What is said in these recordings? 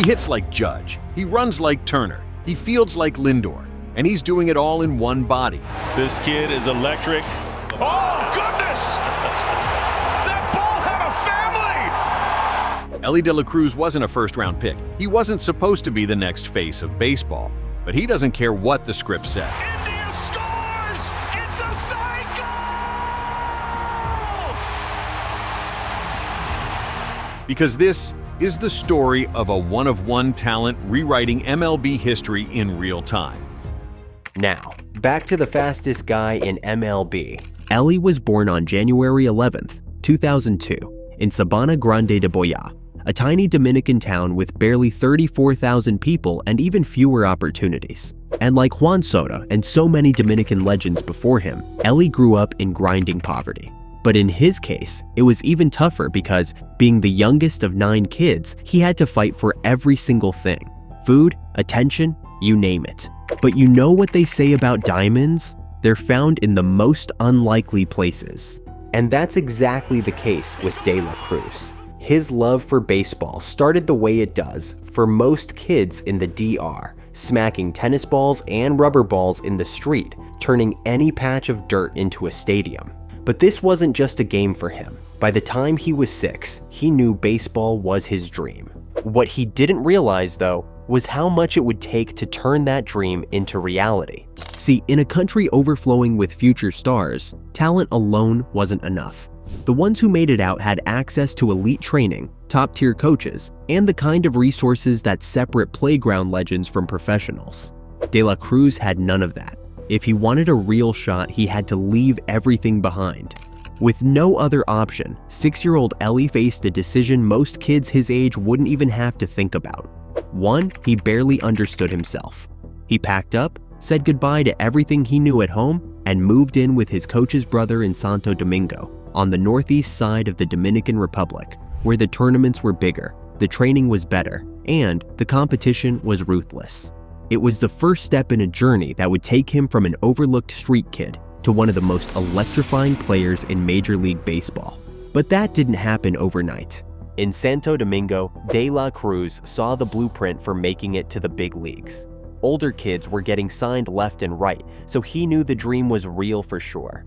He hits like Judge, he runs like Turner, he fields like Lindor, and he's doing it all in one body. This kid is electric. Oh, goodness! That ball had a family! Elly De La Cruz wasn't a first-round pick. He wasn't supposed to be the next face of baseball. But he doesn't care what the script said. India scores! It's a cycle! Because this is the story of a one-of-one talent rewriting MLB history in real time. Now, back to the fastest guy in MLB. Elly was born on January 11th, 2002, in Sabana Grande de Boyá, a tiny Dominican town with barely 34,000 people and even fewer opportunities. And like Juan Soto and so many Dominican legends before him, Elly grew up in grinding poverty. But in his case, it was even tougher because, being the youngest of 9 kids, he had to fight for every single thing. Food, attention, you name it. But you know what they say about diamonds? They're found in the most unlikely places. And that's exactly the case with De La Cruz. His love for baseball started the way it does for most kids in the DR, smacking tennis balls and rubber balls in the street, turning any patch of dirt into a stadium. But this wasn't just a game for him. By the time he was 6, he knew baseball was his dream. What he didn't realize, though, was how much it would take to turn that dream into reality. See, in a country overflowing with future stars, talent alone wasn't enough. The ones who made it out had access to elite training, top-tier coaches, and the kind of resources that separate playground legends from professionals. De La Cruz had none of that. If he wanted a real shot, he had to leave everything behind. With no other option, 6-year-old Elly faced a decision most kids his age wouldn't even have to think about. One, he barely understood himself. He packed up, said goodbye to everything he knew at home, and moved in with his coach's brother in Santo Domingo, on the northeast side of the Dominican Republic, where the tournaments were bigger, the training was better, and the competition was ruthless. It was the first step in a journey that would take him from an overlooked street kid to one of the most electrifying players in Major League Baseball. But that didn't happen overnight. In Santo Domingo, De La Cruz saw the blueprint for making it to the big leagues. Older kids were getting signed left and right, so he knew the dream was real for sure.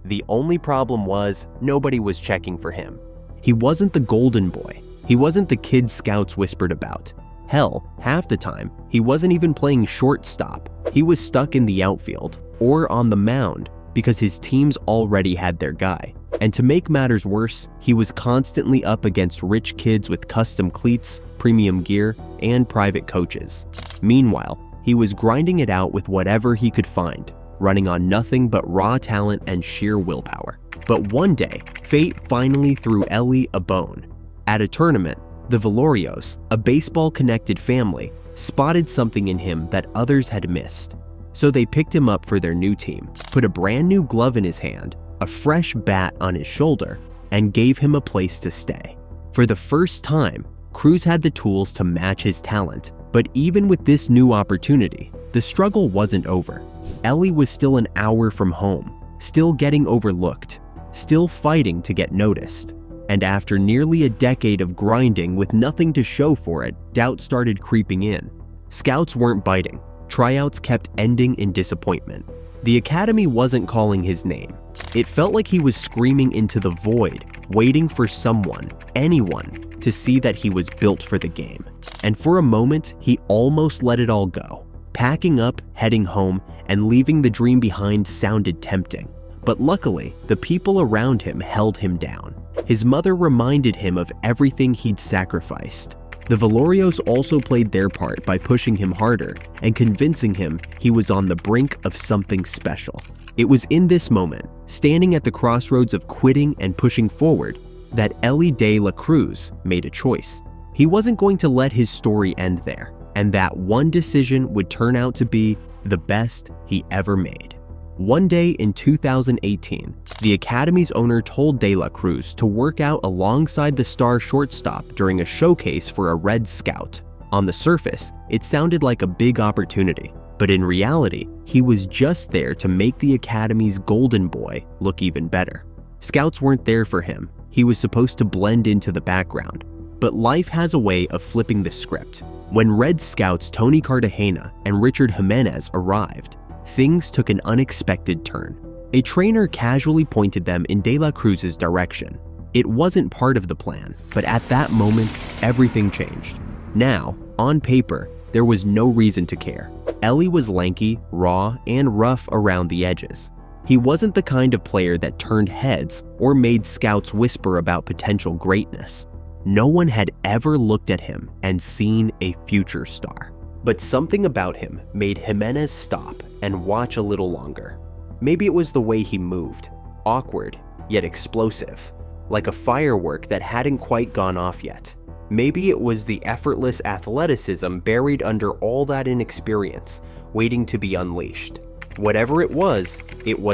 The only problem was, nobody was checking for him. He wasn't the golden boy. He wasn't the kid scouts whispered about. Hell, half the time, he wasn't even playing shortstop. He was stuck in the outfield, or on the mound, because his teams already had their guy. And to make matters worse, he was constantly up against rich kids with custom cleats, premium gear, and private coaches. Meanwhile, he was grinding it out with whatever he could find, running on nothing but raw talent and sheer willpower. But one day, fate finally threw Elly a bone. At a tournament, the Velorios, a baseball-connected family, spotted something in him that others had missed. So they picked him up for their new team, put a brand new glove in his hand, a fresh bat on his shoulder, and gave him a place to stay. For the first time, Cruz had the tools to match his talent, but even with this new opportunity, the struggle wasn't over. Elly was still an hour from home, still getting overlooked, still fighting to get noticed. And after nearly a decade of grinding with nothing to show for it, doubt started creeping in. Scouts weren't biting. Tryouts kept ending in disappointment. The academy wasn't calling his name. It felt like he was screaming into the void, waiting for someone, anyone, to see that he was built for the game. And for a moment, he almost let it all go. Packing up, heading home, and leaving the dream behind sounded tempting. But luckily, the people around him held him down. His mother reminded him of everything he'd sacrificed. The Velorios also played their part by pushing him harder and convincing him he was on the brink of something special. It was in this moment, standing at the crossroads of quitting and pushing forward, that Elly De La Cruz made a choice. He wasn't going to let his story end there, and that one decision would turn out to be the best he ever made. One day in 2018, the Academy's owner told De La Cruz to work out alongside the star shortstop during a showcase for a Red Scout. On the surface, it sounded like a big opportunity, but in reality, he was just there to make the Academy's golden boy look even better. Scouts weren't there for him. He was supposed to blend into the background. But life has a way of flipping the script. When Reds scouts Tony Cartagena and Richard Jimenez arrived, things took an unexpected turn. A trainer casually pointed them in De La Cruz's direction. It wasn't part of the plan, but at that moment, everything changed. Now, on paper, there was no reason to care. Elly was lanky, raw, and rough around the edges. He wasn't the kind of player that turned heads or made scouts whisper about potential greatness. No one had ever looked at him and seen a future star. But something about him made Jimenez stop and watch a little longer. Maybe it was the way he moved, awkward, yet explosive, like a firework that hadn't quite gone off yet. Maybe it was the effortless athleticism buried under all that inexperience, waiting to be unleashed. Whatever it was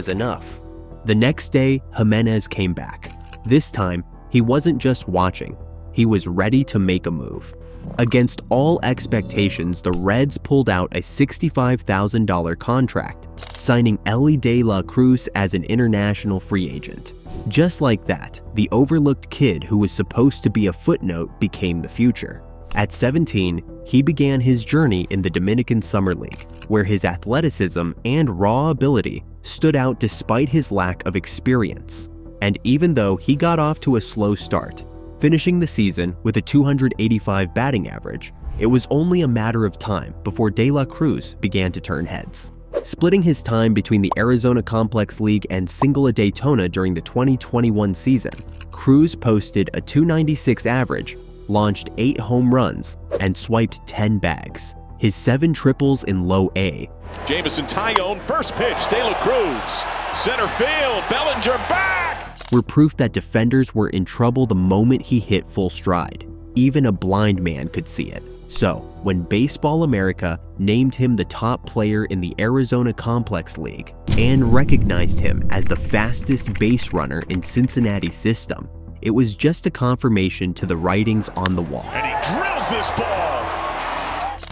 enough. The next day, Jimenez came back. This time, he wasn't just watching, he was ready to make a move. Against all expectations, the Reds pulled out a $65,000 contract, signing Elly De La Cruz as an international free agent. Just like that, the overlooked kid who was supposed to be a footnote became the future. At 17, he began his journey in the Dominican Summer League, where his athleticism and raw ability stood out despite his lack of experience. And even though he got off to a slow start, finishing the season with a .285 batting average, it was only a matter of time before De La Cruz began to turn heads. Splitting his time between the Arizona Complex League and Single A Daytona during the 2021 season, Cruz posted a .296 average, launched 8 home runs, and swiped 10 bags. His 7 triples in low A. Jamison Tyone, first pitch, De La Cruz. Center field, Bellinger back! Were proof that defenders were in trouble the moment he hit full stride. Even a blind man could see it. So, when Baseball America named him the top player in the Arizona Complex League and recognized him as the fastest base runner in Cincinnati's system, it was just a confirmation to the writings on the wall. And he drills this ball!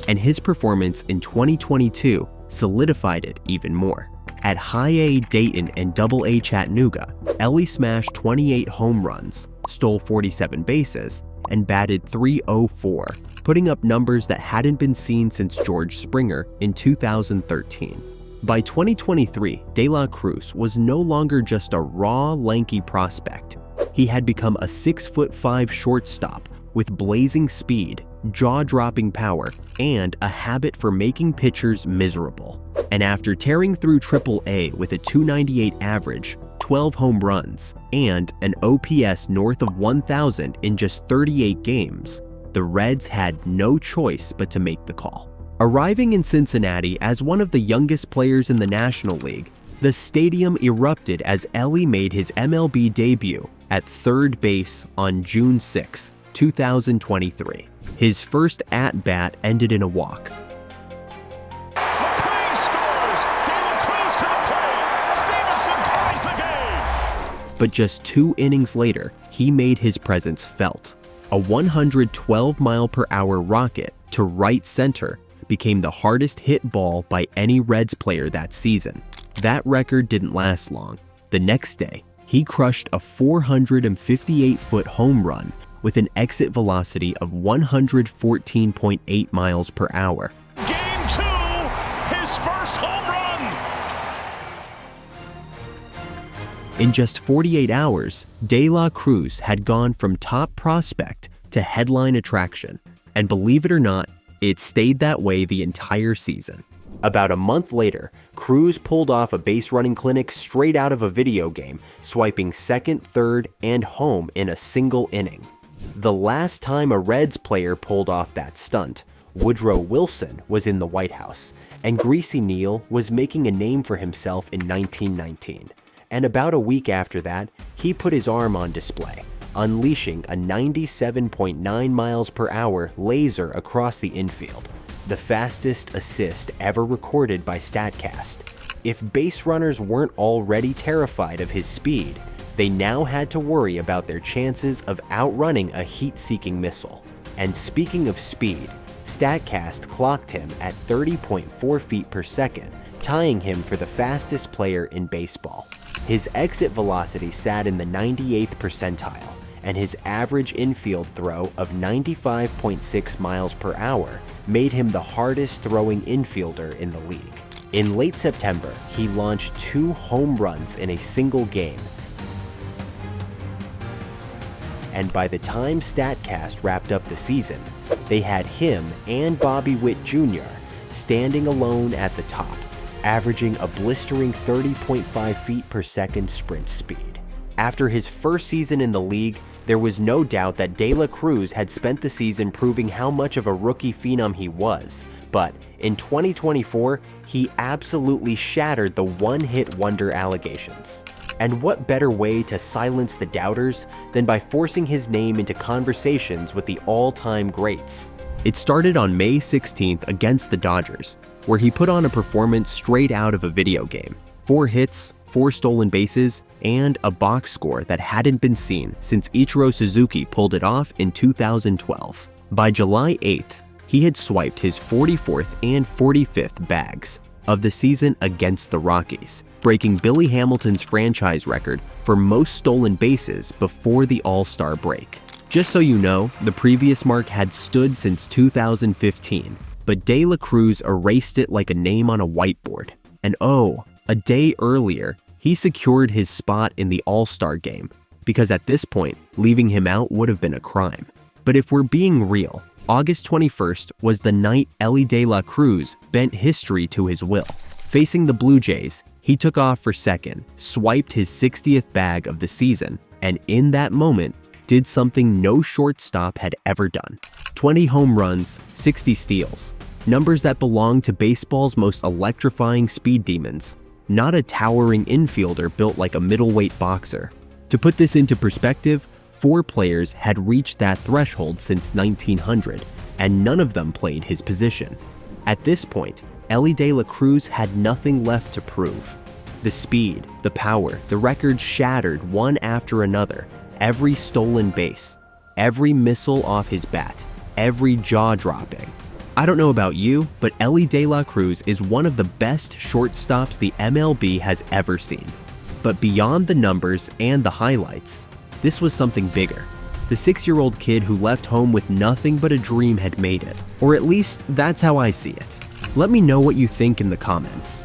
And his performance in 2022 solidified it even more. At High A Dayton and Double A Chattanooga, Elly smashed 28 home runs, stole 47 bases, and batted .304, putting up numbers that hadn't been seen since George Springer in 2013. By 2023, De La Cruz was no longer just a raw, lanky prospect. He had become a 6'5" shortstop with blazing speed, jaw-dropping power, and a habit for making pitchers miserable. And after tearing through AAA with a .298 average, 12 home runs, and an OPS north of 1,000 in just 38 games, the Reds had no choice but to make the call. Arriving in Cincinnati as one of the youngest players in the National League, the stadium erupted as Elly made his MLB debut at third base on June 6, 2023. His first at-bat ended in a walk. McLean scores! De La Cruz to the plate! Stevenson ties the game! But just 2 innings later, he made his presence felt. A 112-mile-per-hour rocket to right center became the hardest hit ball by any Reds player that season. That record didn't last long. The next day, he crushed a 458-foot home run with an exit velocity of 114.8 miles per hour. Game 2, his first home run! In just 48 hours, De La Cruz had gone from top prospect to headline attraction. And believe it or not, it stayed that way the entire season. About a month later, Cruz pulled off a base running clinic straight out of a video game, swiping second, third, and home in a single inning. The last time a Reds player pulled off that stunt, Woodrow Wilson was in the White House, and Greasy Neal was making a name for himself in 1919. And about a week after that, he put his arm on display, unleashing a 97.9 miles per hour laser across the infield, the fastest assist ever recorded by StatCast. If base runners weren't already terrified of his speed, they now had to worry about their chances of outrunning a heat-seeking missile. And speaking of speed, StatCast clocked him at 30.4 feet per second, tying him for the fastest player in baseball. His exit velocity sat in the 98th percentile, and his average infield throw of 95.6 miles per hour made him the hardest throwing infielder in the league. In late September, he launched 2 home runs in a single game. And by the time StatCast wrapped up the season, they had him and Bobby Witt Jr. standing alone at the top, averaging a blistering 30.5 feet per second sprint speed. After his first season in the league, there was no doubt that De La Cruz had spent the season proving how much of a rookie phenom he was, but in 2024, he absolutely shattered the one-hit wonder allegations. And what better way to silence the doubters than by forcing his name into conversations with the all-time greats? It started on May 16th against the Dodgers, where he put on a performance straight out of a video game. 4 hits, 4 stolen bases, and a box score that hadn't been seen since Ichiro Suzuki pulled it off in 2012. By July 8th, he had swiped his 44th and 45th bags of the season against the Rockies, breaking Billy Hamilton's franchise record for most stolen bases before the All-Star break. Just so you know, the previous mark had stood since 2015, but De La Cruz erased it like a name on a whiteboard. And oh, a day earlier, he secured his spot in the All-Star game, because at this point, leaving him out would have been a crime. But if we're being real, August 21st was the night Elly De La Cruz bent history to his will. Facing the Blue Jays, he took off for second, swiped his 60th bag of the season, and in that moment, did something no shortstop had ever done. 20 home runs, 60 steals, numbers that belong to baseball's most electrifying speed demons, not a towering infielder built like a middleweight boxer. To put this into perspective, 4 players had reached that threshold since 1900, and none of them played his position. At this point, Elly De La Cruz had nothing left to prove. The speed, the power, the records shattered one after another, every stolen base, every missile off his bat, every jaw-dropping. I don't know about you, but Elly De La Cruz is one of the best shortstops the MLB has ever seen. But beyond the numbers and the highlights, this was something bigger. The 6-year-old kid who left home with nothing but a dream had made it. Or at least, that's how I see it. Let me know what you think in the comments.